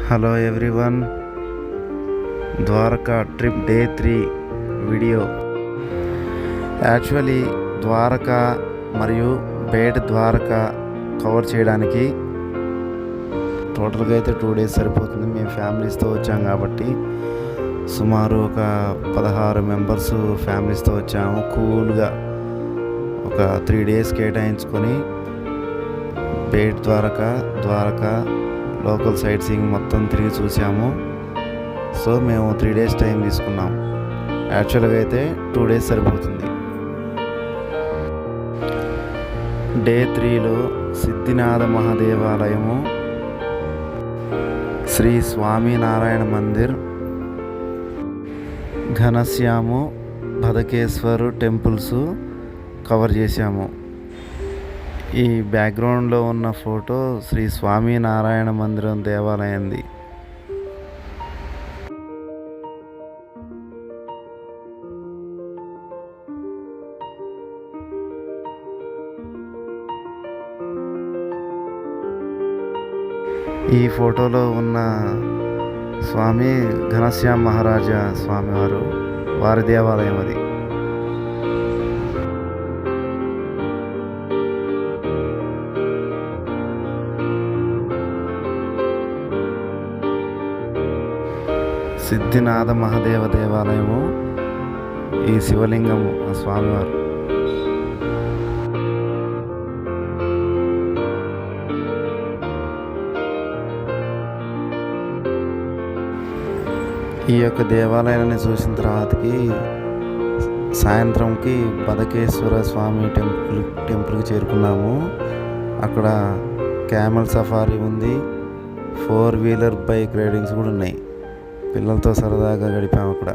Hello everyone, Dwarka trip day 3 video. Actually Dwarka మరియు Bet Dwaraka cover చేయడానికి టోటల్గా అయితే 2 days సరిపోతుంది. మేము ఫ్యామిలీస్తో వచ్చాం కాబట్టి సుమారు ఒక 16 మెంబర్స్ ఫ్యామిలీస్తో వచ్చాము. కూల్గా ఒక 3 days కేటాయించుకొని Bet Dwarka local sightseeing మొత్తం తిరిగి చూసాము. సో మేము 3 days టైం తీసుకున్నాం. యాక్చువల్గా అయితే 2 days సరిపోతుంది. డే 3లో సిద్ధినాథ మహాదేవాలయము, శ్రీ స్వామినారాయణ మందిర్, ఘనశ్యాము, బదకేశ్వరు టెంపుల్స్ కవర్ చేశాము. ఈ బ్యాక్గ్రౌండ్లో ఉన్న ఫోటో శ్రీ స్వామినారాయణ మందిరం దేవాలయంది. ఈ ఫోటోలో ఉన్న స్వామి ఘనశ్యామ్ మహారాజా స్వామివారు, వారి దేవాలయం అది. సిద్ధినాథ మహాదేవ దేవాలయము, ఈ శివలింగం స్వామివారు. ఈ యొక్క దేవాలయాన్ని చూసిన తర్వాతకి సాయంత్రంకి బదకేశ్వర స్వామి టెంపుల్కి చేరుకున్నాము. అక్కడ క్యామెల్ సఫారీ ఉంది, 4-wheeler బైక్ రైడింగ్స్ కూడా ఉన్నాయి. పిల్లలతో సరదాగా గడిపాము అక్కడ.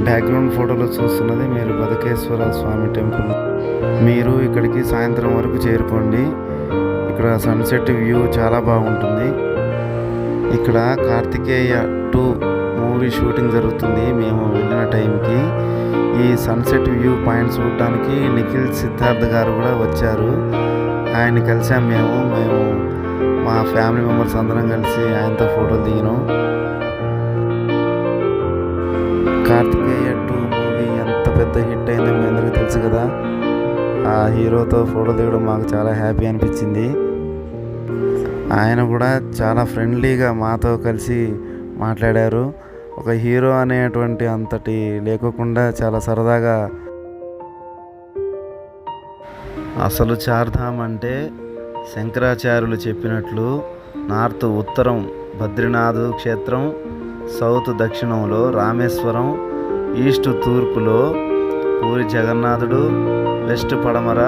బ్యాక్గ్రౌండ్ ఫోటోలో చూస్తున్నది మీరు బదకేశ్వర స్వామి టెంపుల్. మీరు ఇక్కడికి సాయంత్రం వరకు చేరుకోండి. ఇక్కడ సన్సెట్ వ్యూ చాలా బాగుంటుంది. ఇక్కడ కార్తికేయ 2 మూవీ షూటింగ్ జరుగుతుంది. మేము వెళ్ళిన టైంకి ఈ సన్సెట్ వ్యూ పాయింట్ చూడటానికి నిఖిల్ సిద్ధార్థ్ గారు కూడా వచ్చారు. ఆయన్ని కలిసాం. మేము మా ఫ్యామిలీ మెంబర్స్ అందరం కలిసి ఆయనతో ఫోటోలు దిగినాం. కార్తికేయ 2 మూవీ ఎంత పెద్ద హిట్ అయిందో మీ అందరికీ తెలుసు కదా. ఆ హీరోతో ఫోటో దిగడం మాకు చాలా హ్యాపీ అనిపించింది. ఆయన కూడా చాలా ఫ్రెండ్లీగా మాతో కలిసి మాట్లాడారు. ఒక హీరో అనేటువంటి అంతటి లేకోకుండా చాలా సరదాగా. అసలు చార్ధామ్ అంటే శంకరాచార్యులు చెప్పినట్లు నార్త్ ఉత్తరం బద్రీనాథ్ క్షేత్రం, సౌత్ దక్షిణంలో రామేశ్వరం, ఈస్ట్ తూర్పులో పూరి జగన్నాథుడు, వెస్ట్ పడమర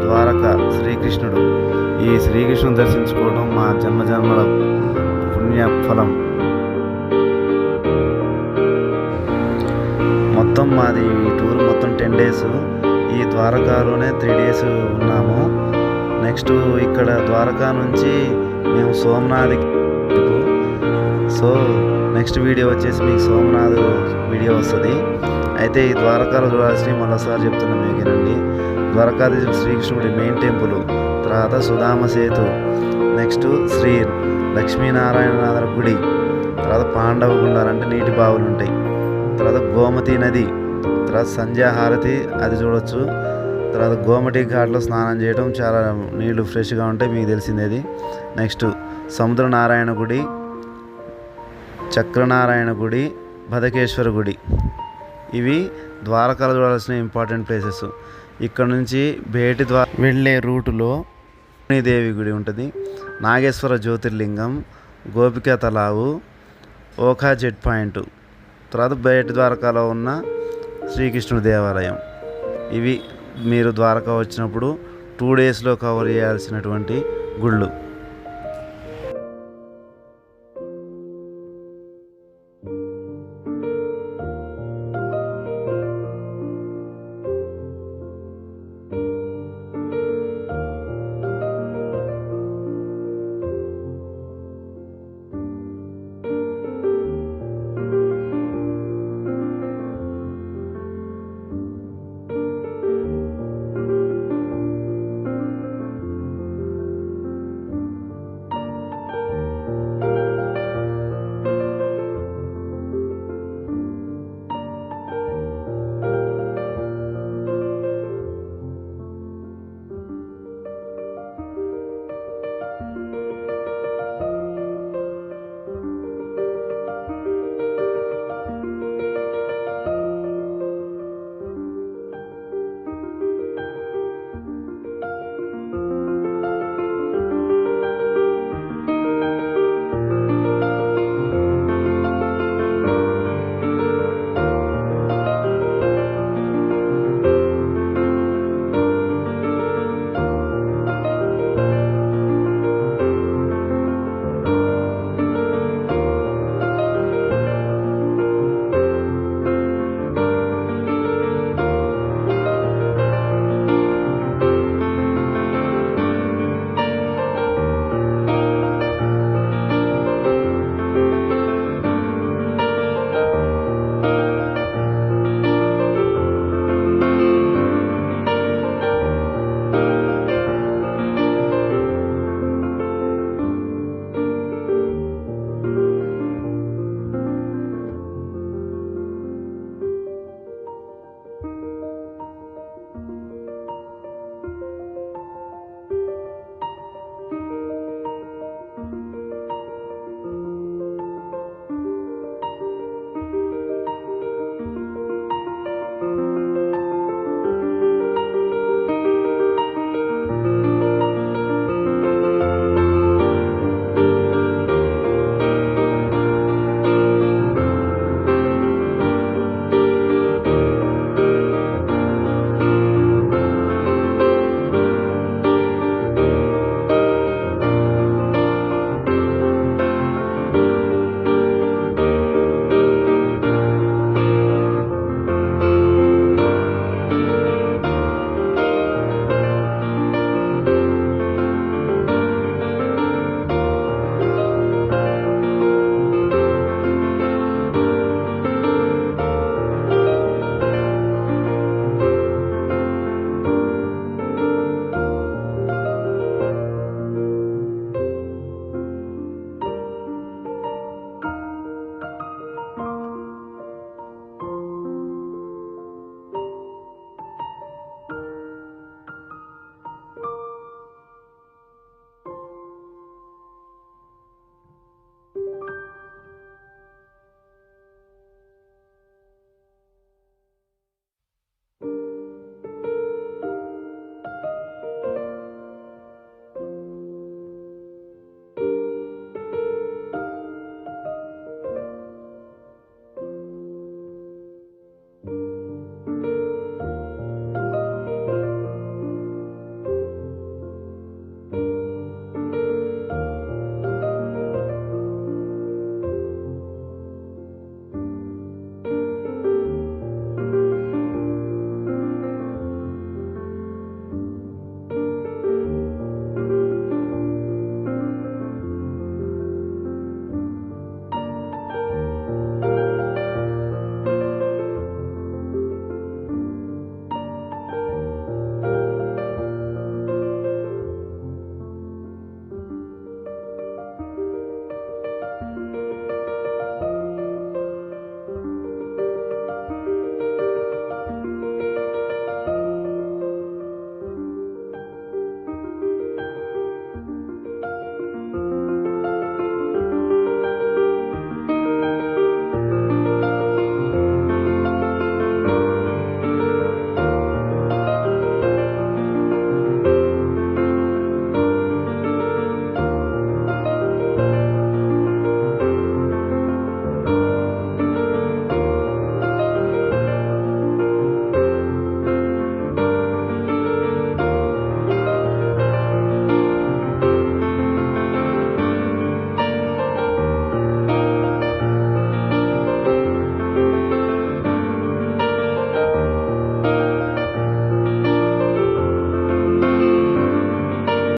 ద్వారకా శ్రీకృష్ణుడు. ఈ శ్రీకృష్ణుడు దర్శించుకోవడం మా జన్మజన్మల పుణ్యఫలం. మొత్తం మాది ఈ టూర్ మొత్తం 10 days. ఈ ద్వారకాలోనే 3 days ఉన్నాము. నెక్స్ట్ ఇక్కడ ద్వారకా నుంచి మేము సోమనాథ్కి. సో నెక్స్ట్ వీడియో వచ్చేసి మీకు సోమనాథ్ వీడియో వస్తుంది. అయితే ఈ ద్వారకాలో చూడాల్సినవి మరోసారి చెప్తున్నాం మీకు వినండి. ద్వారకాధీశ శ్రీకృష్ణుడి మెయిన్ టెంపుల్, తర్వాత సుధామ సేతు, నెక్స్ట్ శ్రీ లక్ష్మీనారాయణనాథ గుడి, తర్వాత పాండవ గుండాలు అంటే నీటి బావులు ఉంటాయి, తర్వాత గోమతి నది, తర్వాత సంధ్యా హారతి అది చూడవచ్చు, తర్వాత గోమతి ఘాట్లో స్నానం చేయడం, చాలా నీళ్లు ఫ్రెష్గా ఉంటాయి, మీకు తెలిసిందేది. నెక్స్ట్ సముద్రనారాయణ గుడి, చక్రనారాయణ గుడి, బదకేశ్వర గుడి. ఇవి ద్వారకాలో చూడాల్సిన ఇంపార్టెంట్ ప్లేసెస్. ఇక్కడ నుంచి బేటి వెళ్ళే రూటులో దేవి గుడి ఉంటుంది, నాగేశ్వర జ్యోతిర్లింగం, గోపికా తలావు, ఓఖా జెట్ పాయింట్, తర్వాత బయట ద్వారకాలో ఉన్న శ్రీకృష్ణుడి దేవాలయం. ఇవి మీరు ద్వారకా వచ్చినప్పుడు 2 daysలో కవర్ చేయాల్సినటువంటి గుళ్ళు.